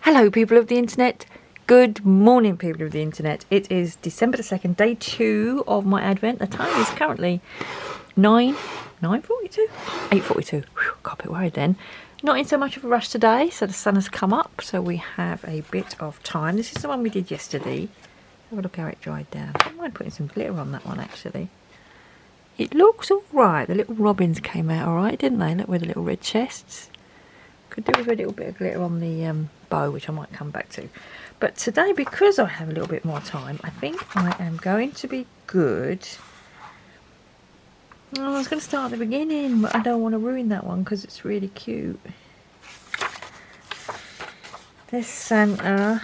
Hello people of the internet, good morning people of the internet. It is December the 2nd, day 2 of my advent. The time is currently 9:42, 8:42. Got a bit worried then. Not in so much of a rush today, so the sun has come up, so we have a bit of time. This is the one we did yesterday. Have a look how it dried down. I don't mind putting some glitter on that one actually. It looks alright. The little robins came out alright, didn't they? Look with the little red chests. Could do with a little bit of glitter on the bow, which I might come back to. But today, because I have a little bit more time, I think I am going to be good. Oh, I was going to start at the beginning, but I don't want to ruin that one because it's really cute. There's Santa,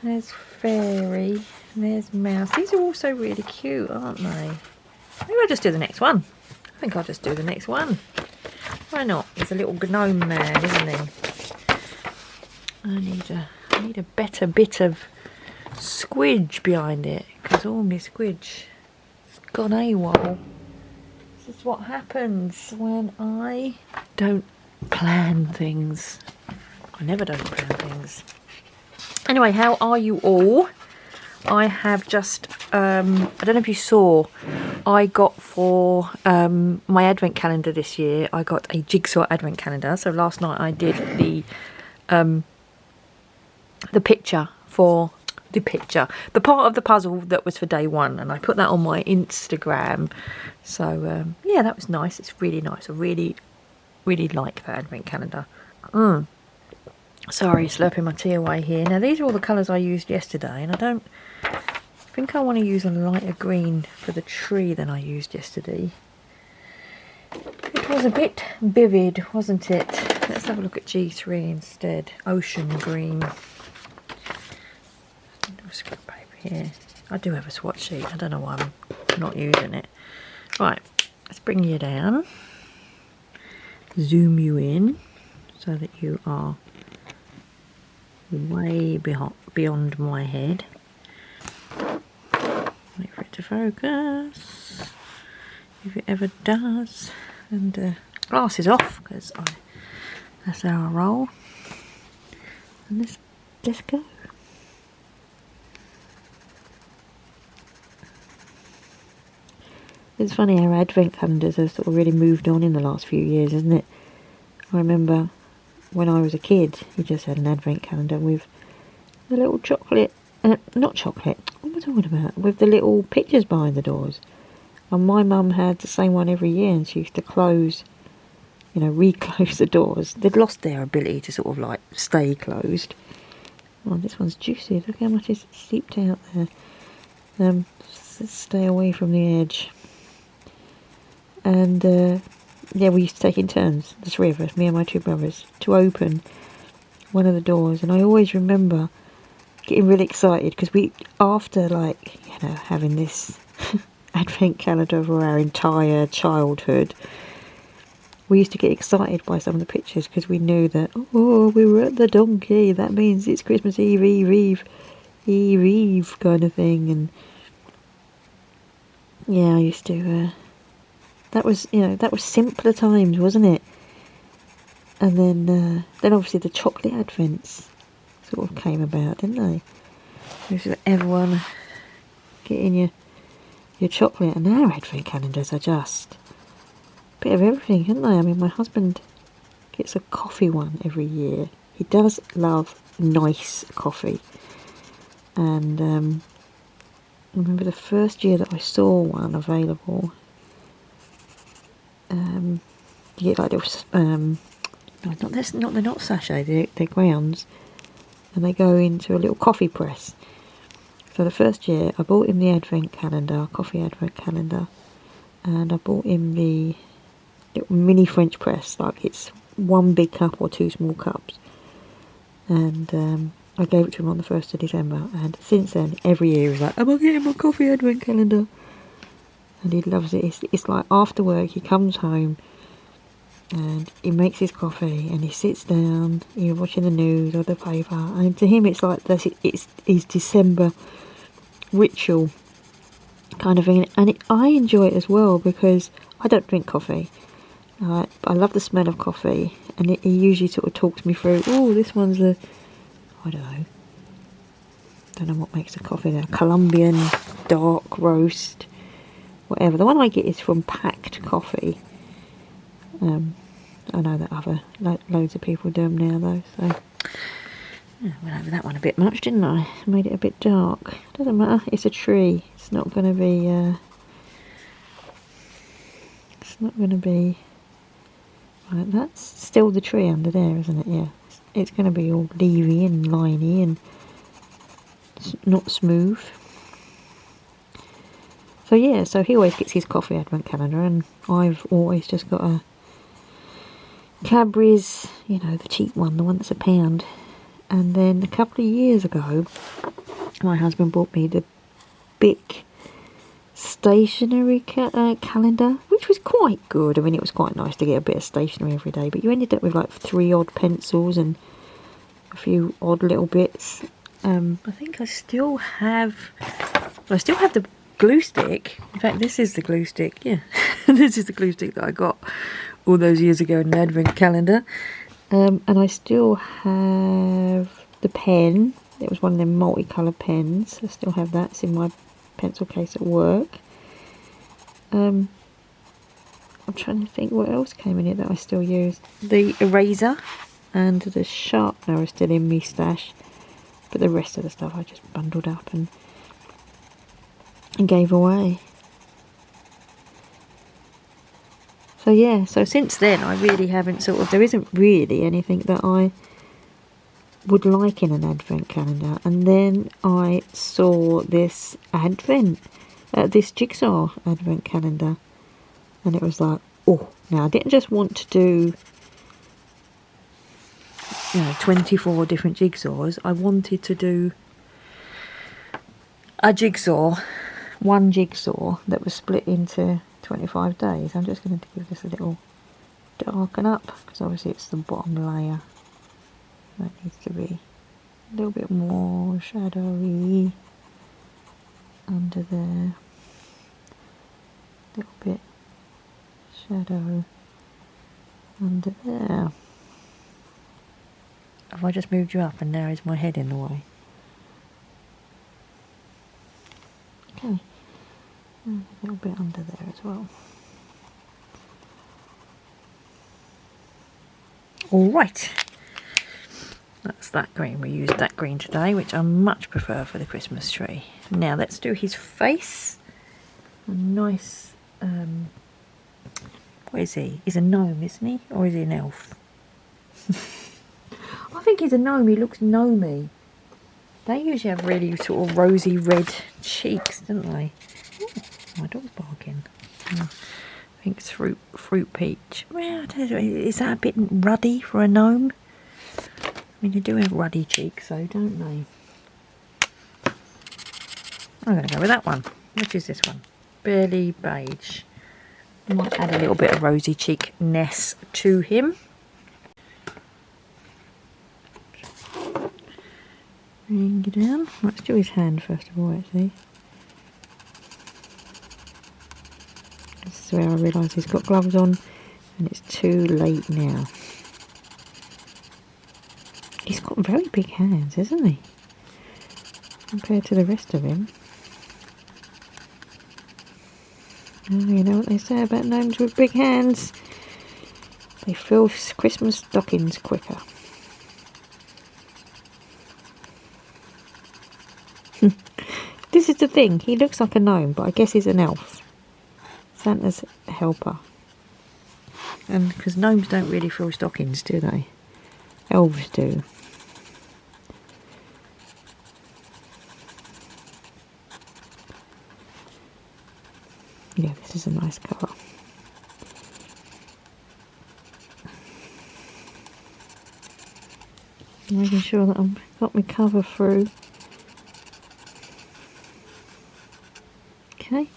there's Fairy, there's Mouse. These are also really cute, aren't they? Maybe I'll just do the next one. I think I'll just do the next one. Why not? He's a little gnome man, isn't he? I need a better bit of squidge behind it, because all my squidge has gone AWOL. This is what happens when I don't plan things. I never don't plan things. Anyway, how are you all? I have just, I don't know if you saw, I got for my advent calendar this year, I got a jigsaw advent calendar. So last night I did the picture for the part of the puzzle that was for day 1, and I put that on my Instagram. So yeah, that was nice. It's really nice. I really like that advent calendar. Sorry, slurping my tea away here. Now these are all the colours I used yesterday, and I think I want to use a lighter green for the tree than I used yesterday. It was a bit vivid, wasn't it? Let's have a look at G3 instead. Ocean green. Scrap paper here. I do have a swatch sheet. I don't know why I'm not using it. Right, let's bring you down. Zoom you in so that you are way beyond my head. Wait for it to focus, if it ever does. And glasses off, because that's how I roll. And let's go. It's funny how advent calendars have sort of really moved on in the last few years, isn't it? I remember when I was a kid, you just had an advent calendar with the little chocolate, not chocolate, what am I talking about? With the little pictures behind the doors. And my mum had the same one every year, and she used to close, you know, reclose the doors. They'd lost their ability to sort of like stay closed. Oh, this one's juicy. Look how much is seeped out there. Let's stay away from the edge. And yeah, we used to take in turns, the 3 of us, me and my 2 brothers, to open one of the doors. And I always remember getting really excited because we, after like, you know, having this advent calendar for our entire childhood, we used to get excited by some of the pictures because we knew that, oh, we were at the donkey, that means it's Christmas Eve kind of thing. And yeah, I used to, that was, you know, that was simpler times, wasn't it? And then obviously the chocolate advents sort of came about, didn't they? This is everyone getting your chocolate, and our advent calendars are just a bit of everything, aren't they? I mean, my husband gets a coffee one every year. He does love nice coffee, and I remember the first year that I saw one available. You get like little, they're not sachet, they're grounds, and they go into a little coffee press. So the first year I bought him the advent calendar, coffee advent calendar, and I bought him the little mini French press, like it's 1 big cup or 2 small cups, and I gave it to him on the 1st of December, and since then every year he's like, am I getting my coffee advent calendar? And he loves it. It's like after work he comes home and he makes his coffee and he sits down, you're watching the news or the paper, and to him it's like it's his December ritual kind of thing. And I enjoy it as well because I don't drink coffee. I love the smell of coffee, and he usually sort of talks me through, oh, this one's a I don't know what makes the coffee there. Colombian, dark roast, whatever. The one I get is from Packed Coffee. I know that other loads of people do them now though, so I went over that one a bit much, didn't I? Made it a bit dark. Doesn't matter, it's a tree. It's not going to be right, that's still the tree under there, isn't it? Yeah, it's going to be all leafy and liney and not smooth. So yeah, so he always gets his coffee advent calendar, and I've always just got a Cadbury's, you know, the cheap one, the one that's £1. And then a couple of years ago, my husband bought me the big stationery calendar, which was quite good. I mean, it was quite nice to get a bit of stationery every day, but you ended up with like 3 odd pencils and a few odd little bits. I think I still have the glue stick. In fact, this is the glue stick. Yeah, this is the glue stick that I got all those years ago in an advent calendar. And I still have the pen. It was one of them multicoloured pens. I still have that. It's in my pencil case at work. I'm trying to think what else came in it that I still use. The eraser and the sharpener are still in me stash, but the rest of the stuff I just bundled up and gave away. So yeah, so since then I really haven't there isn't really anything that I would like in an advent calendar. And then I saw this this jigsaw advent calendar, and it was like, oh, now I didn't just want to do 24 different jigsaws. I wanted to do one jigsaw that was split into 25 days. I'm just going to give this a little darken up, because obviously it's the bottom layer that needs to be a little bit more shadowy under there, a little bit shadow under there. Have I just moved you up and now is my head in the way? Okay, a little bit under there as well. Alright, that's that green. We used that green today, which I much prefer for the Christmas tree. Now let's do his face. A nice, what is he? He's a gnome, isn't he? Or is he an elf? I think he's a gnome. He looks gnomey. They usually have really sort of rosy red cheeks, don't they? Oh, my dog's barking. I think it's fruit peach. Well, I don't know, is that a bit ruddy for a gnome? I mean, they do have ruddy cheeks though, don't they? I'm going to go with that one. Which is this one? Barely beige. I might add a little bit of rosy cheekness to him. Bring it down. Let's do his hand first of all, actually. This is where I realise he's got gloves on and it's too late now. He's got very big hands, isn't he? Compared to the rest of him. Oh, you know what they say about gnomes with big hands? They fill Christmas stockings quicker. This is the thing, he looks like a gnome, but I guess he's an elf. Santa's helper. And because gnomes don't really fill stockings, do they? Elves do. Yeah, this is a nice colour. Making sure that I've got my cover through. Okay,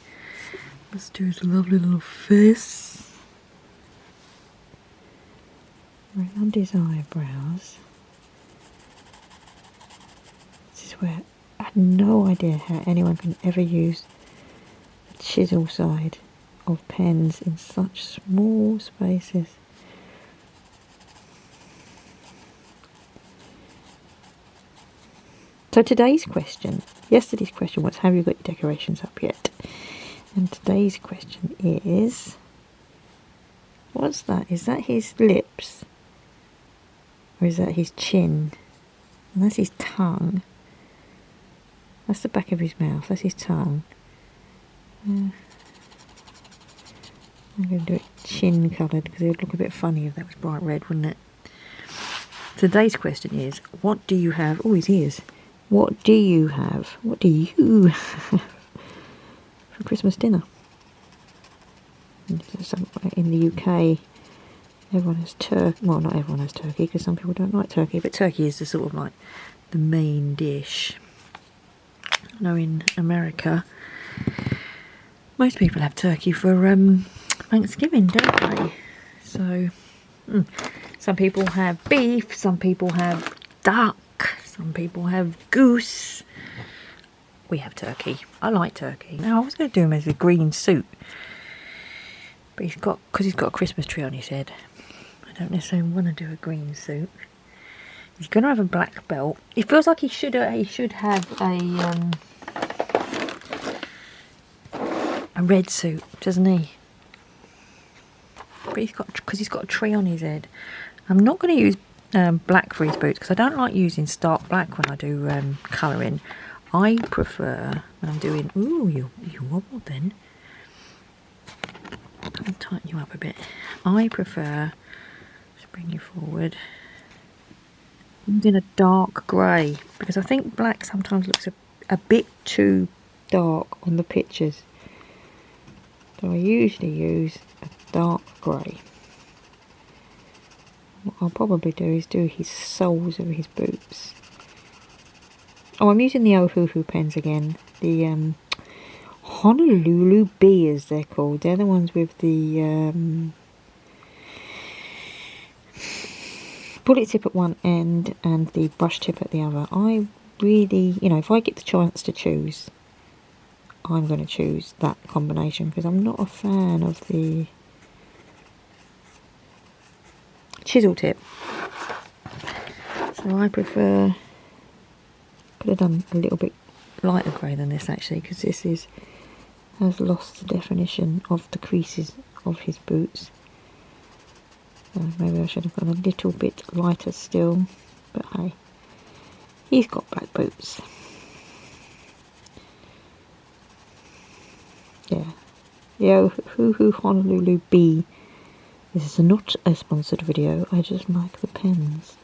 let's do his lovely little face. Around his eyebrows. This is where I had no idea how anyone can ever use the chisel side of pens in such small spaces. So today's question, yesterday's question was, have you got your decorations up yet? And today's question is, what's that? Is that his lips? Or is that his chin? And that's his tongue. That's the back of his mouth. That's his tongue. I'm going to do it chin coloured because it would look a bit funny if that was bright red, wouldn't it? Today's question is, what do you have? Oh, his ears. What do you have? What do you have for Christmas dinner? In the UK, everyone has turkey. Well, not everyone has turkey because some people don't like turkey, but turkey is the sort of like the main dish. I know in America, most people have turkey for Thanksgiving, don't they? So, some people have beef, some people have duck, some people have goose. We have turkey. I like turkey. Now, I was going to do him as a green suit, but because he's got a Christmas tree on his head, I don't necessarily want to do a green suit. He's going to have a black belt. It feels like he should have a red suit, doesn't he? But because he's got a tree on his head. I'm not going to use black for his boots because I don't like using stark black when I do colouring. I prefer when I'm doing. Ooh, you wobbled then. I'll tighten you up a bit. I prefer. Just bring you forward. In a dark grey because I think black sometimes looks a bit too dark on the pictures. So I usually use a dark grey. What I'll probably do is do his soles of his boots. Oh, I'm using the Ohuhu pens again. The Honolulu B, as they're called. They're the ones with the bullet tip at one end and the brush tip at the other. I really, if I get the chance to choose, I'm going to choose that combination because I'm not a fan of the chisel tip. So I prefer, could have done a little bit lighter grey than this actually because this has lost the definition of the creases of his boots. So maybe I should have gone a little bit lighter still, but hey, he's got black boots. Yeah, Ohuhu Honolulu B. This is not a sponsored video, I just like the pens.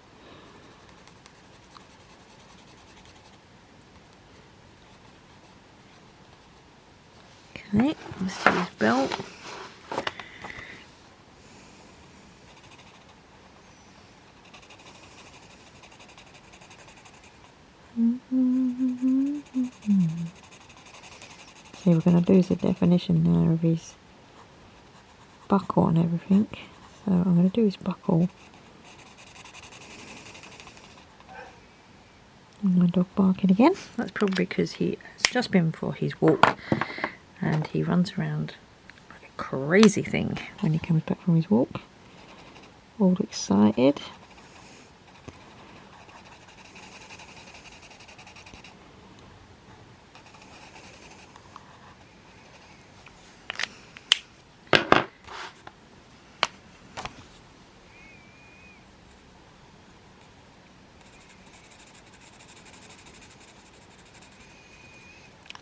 Okay, let's do his belt. See, we're going to lose the definition now of his buckle and everything. So I'm going to do his buckle. And my dog barking again. That's probably because he has just been for his walk and he runs around like a crazy thing when he comes back from his walk. All excited.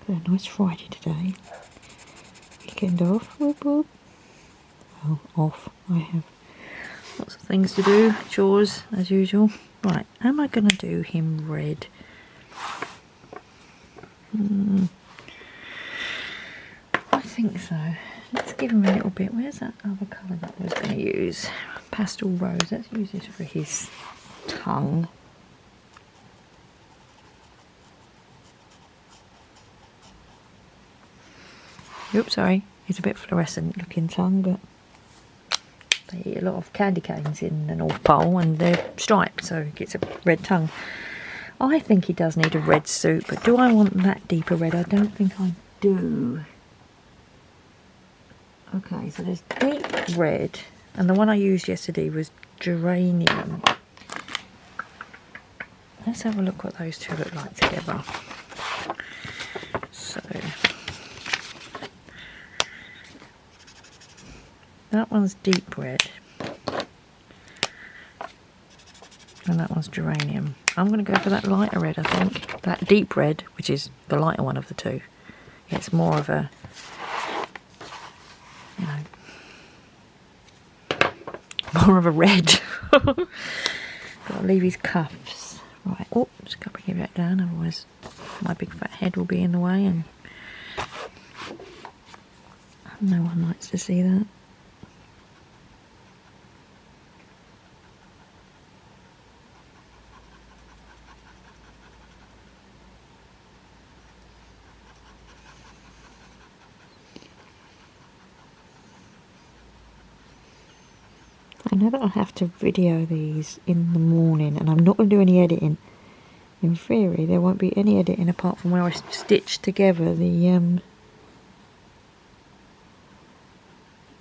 A nice Friday today. Weekend off. Whoop, whoop. Well, off. I have lots of things to do. Chores as usual. Right, am I going to do him red? I think so. Let's give him a little bit. Where's that other colour that I was going to use? Pastel rose. Let's use this for his tongue. Oops, sorry. It's a bit fluorescent looking tongue, but they eat a lot of candy canes in the North Pole and they're striped, so it gets a red tongue. I think he does need a red suit, but do I want that deeper red? I don't think I do. Okay, so there's deep red, and the one I used yesterday was geranium. let's have a look what those two look like together. So that one's deep red and that one's geranium. I'm going to go for that lighter red, I think. That deep red, which is the lighter one of the two. It's more of a, you know, more of a red. Got to leave his cuffs. Right, oh, just got to bring it back down, otherwise my big fat head will be in the way and no one likes to see that. I know that I have to video these in the morning and I'm not going to do any editing. In theory there won't be any editing apart from where I stitch together the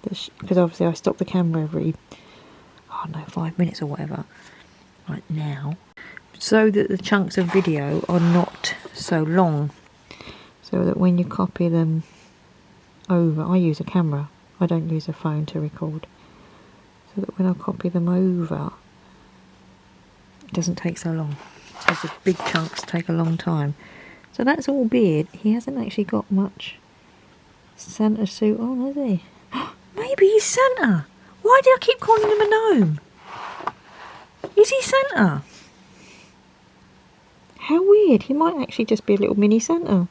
because obviously I stop the camera every, I don't know, 5 minutes or whatever, like now, so that the chunks of video are not so long, so that when you copy them over, I use a camera, I don't use a phone to record, so that when I copy them over it doesn't take so long, because the big chunks take a long time. So that's all beard. He hasn't actually got much Santa suit on, has he? Maybe he's Santa. Why did I keep calling him a gnome? Is he Santa? How weird. He might actually just be a little mini Santa.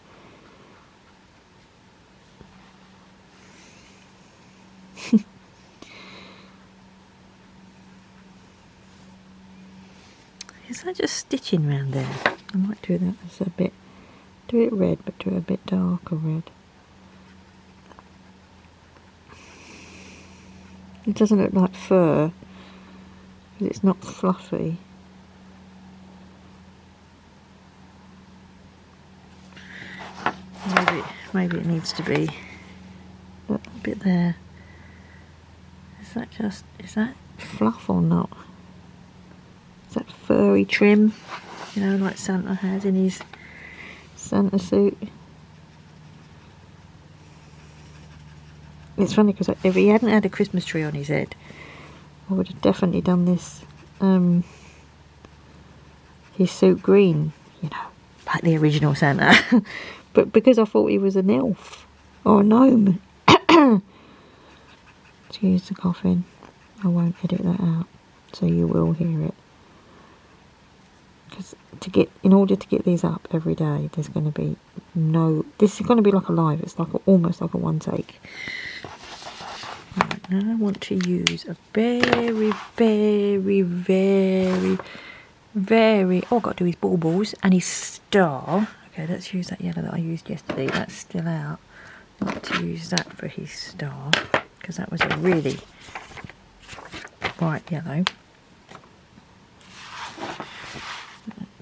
Is that just stitching around there? I might do that as a bit, do it red, but do it a bit darker red. It doesn't look like fur, because it's not fluffy. Maybe it needs to be a bit there. Is that fluff or not? Is that furry trim? You know, like Santa has in his Santa suit. It's funny because if he hadn't had a Christmas tree on his head, I would have definitely done this, his suit green, you know, like the original Santa. But because I thought he was an elf or a gnome, excuse the coughing, I won't edit that out, so you will hear it. Because in order to get these up every day, there's going to be this is going to be like a live, it's like almost like a one take. Right, now I want to use a very, oh, I've got to do his baubles and his star. Okay, let's use that yellow that I used yesterday, that's still out. I'd like to use that for his star, because that was a really bright yellow.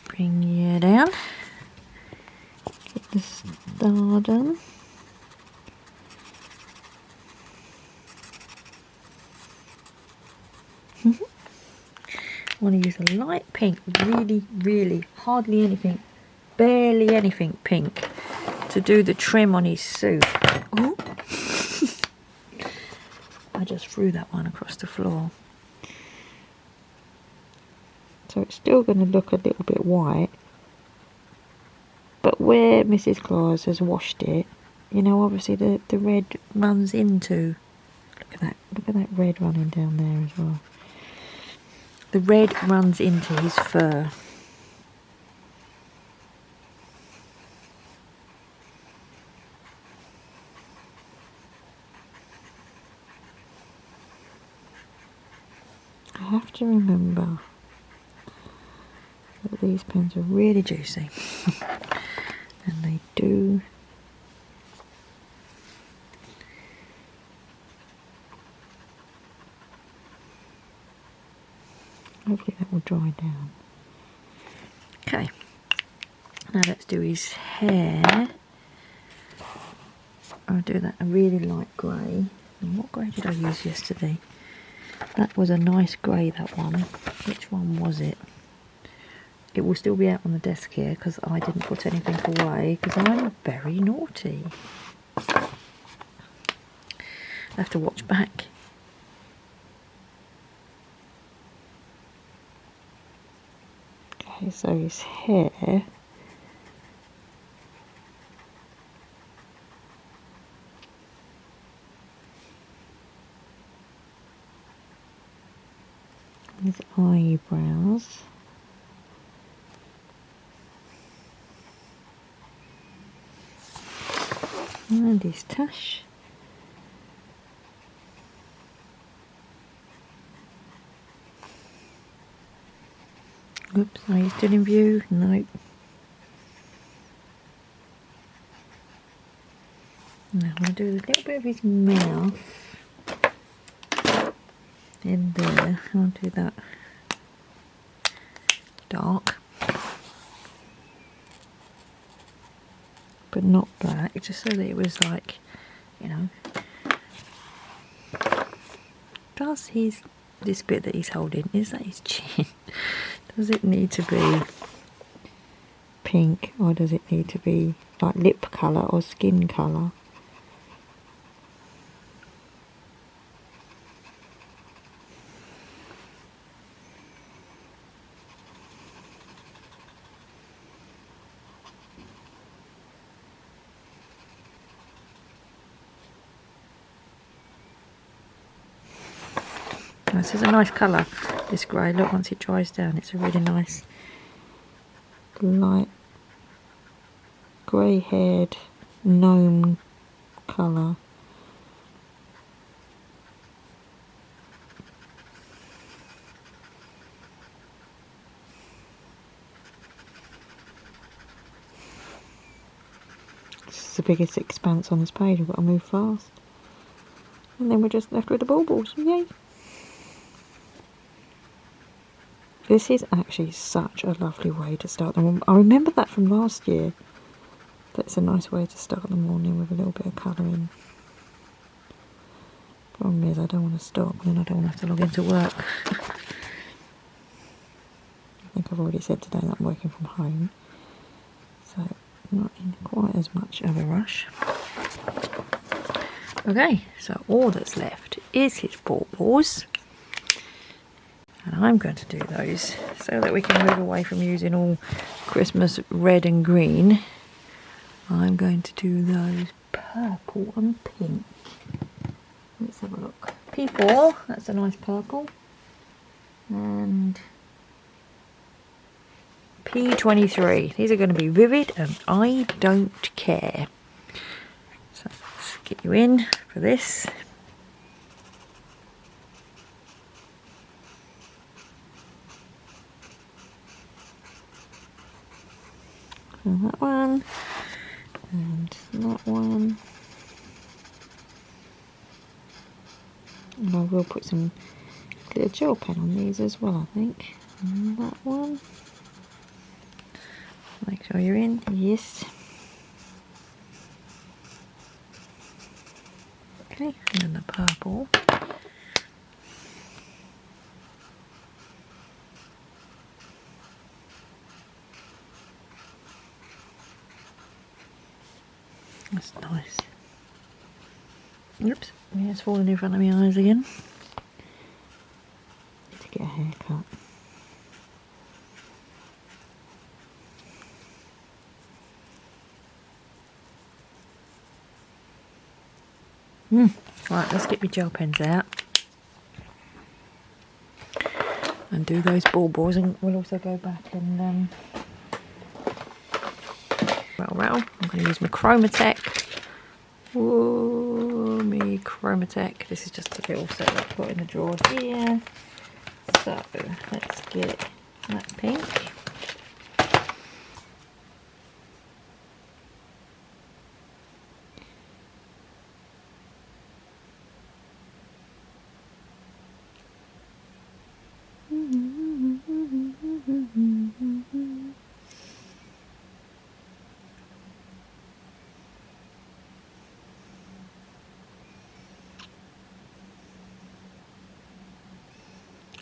Bring you down, get the star done. I want to use a light pink, really hardly anything, barely anything pink, to do the trim on his suit. Oh, I just threw that one across the floor. So it's still going to look a little bit white, but where Mrs. Claus has washed it, you know, obviously the red runs into, look at that red running down there as well. The red runs into his fur. I have to remember that these pens are really juicy and they do hopefully that will dry down. Okay, now let's do his hair. I'll do that a really light grey. And what grey did I use yesterday? That was a nice grey, that one. Which one was it? it will still be out on the desk here because I didn't put anything away because I'm very naughty. I have to watch back. Okay, so his hair. His eyebrows. And his tash. Oops, are you still in view? No. Now I'm going to do a little bit of his mouth in there. I'll do that dark, but not black, just so that it was like, you know. Does this bit that he's holding, is that his chin? Does it need to be pink, or does it need to be like lip colour or skin colour? This is a nice colour, this grey. Look, once it dries down, it's a really nice light grey haired gnome colour. This is the biggest expanse on this page. I've got to move fast. And then we're just left with the baubles. Yay! This is actually such a lovely way to start the morning. I remember that from last year. That's a nice way to start the morning with a little bit of colouring. Problem is I don't want to stop and then I don't want to have to log into work. I think I've already said today that I'm working from home. So I'm not in quite as much of a rush. Okay, so all that's left is his baubles. And I'm going to do those so that we can move away from using all Christmas red and green. I'm going to do those purple and pink. Let's have a look. P4, that's a nice purple. And P23, these are going to be vivid and I don't care. So let's get you in for this. And that one, and that one, and I will put some glitter gel pen on these as well, I think. And that one, make sure you're in, yes. Okay, and then the purple. That's nice. Oops, yeah, it's falling in front of my eyes again. Need to get a haircut. Right, let's get my gel pens out and do those baubles, and we'll also go back and rattle. I'm going to use my Chromatech. Whoa, me Chromatech. This is just a little set that I've got in the drawer here. So let's get that pink.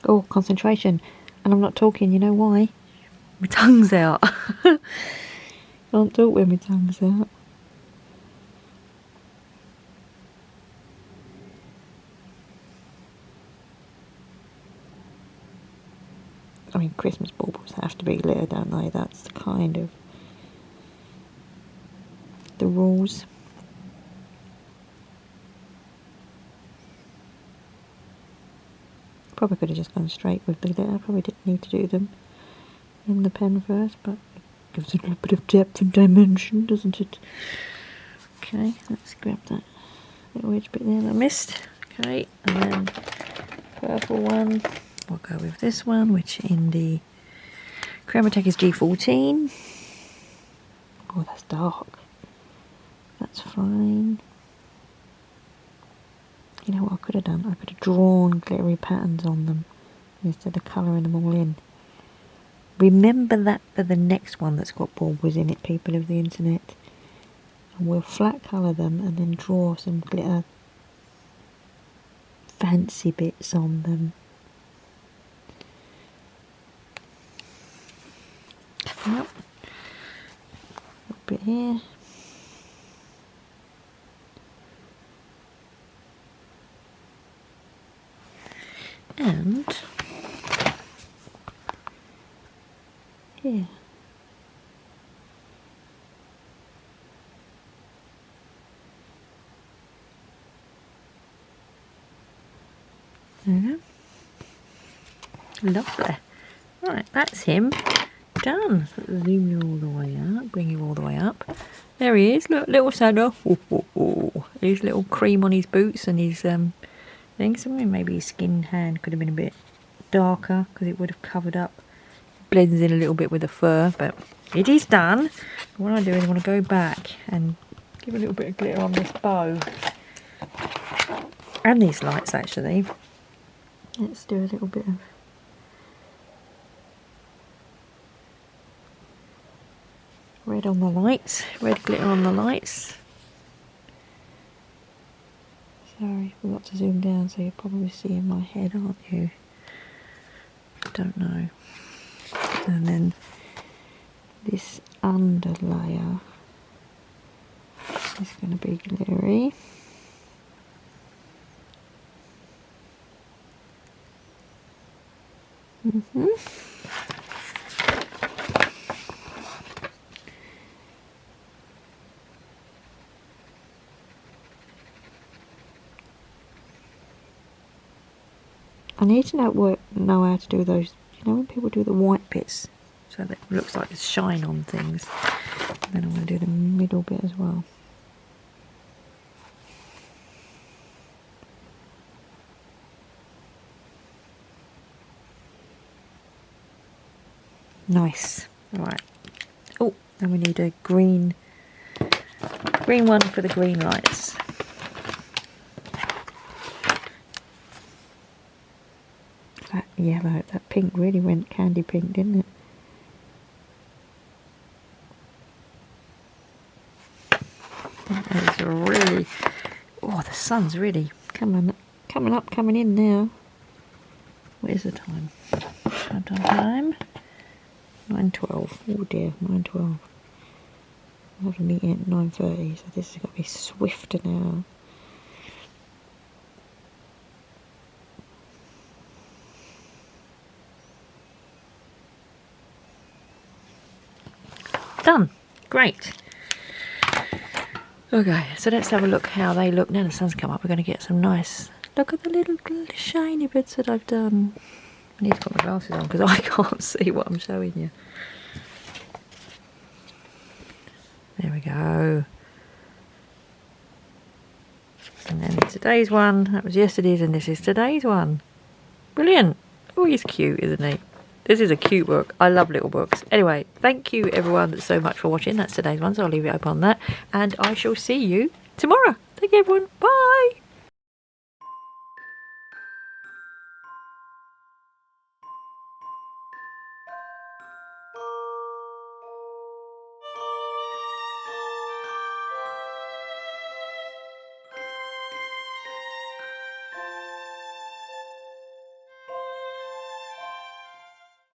Oh, concentration. And I'm not talking, you know why? My tongue's out. Can't talk when my tongue's out. I mean, Christmas baubles have to be glitter, don't they? That's kind of the rules. Probably could have just gone straight with the glitter. Probably didn't need to do them in the pen first, but it gives it a little bit of depth and dimension, doesn't it? Okay, let's grab that little edge bit there that I missed. Okay, and then purple one. We'll go with this one, which in the Chromatech is G14. Oh, that's dark. That's fine. You know what I could have done? I could have drawn glittery patterns on them instead of colouring them all in. Remember that for the next one that's got baubles in it, people of the internet. And we'll flat colour them and then draw some glitter fancy bits on them. Yep. A bit here. And here. There we go. Lovely. Right, that's him. Done. So zoom you all the way up, bring you all the way up. There he is, look, little Santa. His little cream on his boots and his things. Maybe his skin hand could have been a bit darker because it would have covered up. Blends in a little bit with the fur, but it is done. What I do is I want to go back and give a little bit of glitter on this bow. And these lights actually. Let's do a little bit of red on the lights, red glitter on the lights. Sorry, forgot to zoom down so you're probably seeing my head, aren't you? Don't know. And then this under layer is going to be glittery. I need to know how to do those, you know, when people do the white bits, so that it looks like there's shine on things. And then I'm going to do the middle bit as well. Nice. Alright. Oh, then we need a green one for the green lights. That yellow, that pink really went candy pink, didn't it? That is really... Oh, the sun's really coming in now. What is the time? Time. 9:12. Oh dear, 9:12. I have a meeting at 9:30, so this has got to be swifter now. Done. Great. Okay, so let's have a look how they look. Now the sun's come up, we're going to get some nice... Look at the little shiny bits that I've done. I need to put my glasses on because I can't see what I'm showing you. There we go. And then today's one, that was yesterday's, and this is today's one. Brilliant. Oh, he's cute, isn't he? This is a cute book. I love little books. Anyway, thank you everyone so much for watching. That's today's one, so I'll leave it up on that. And I shall see you tomorrow. Thank you everyone. Bye.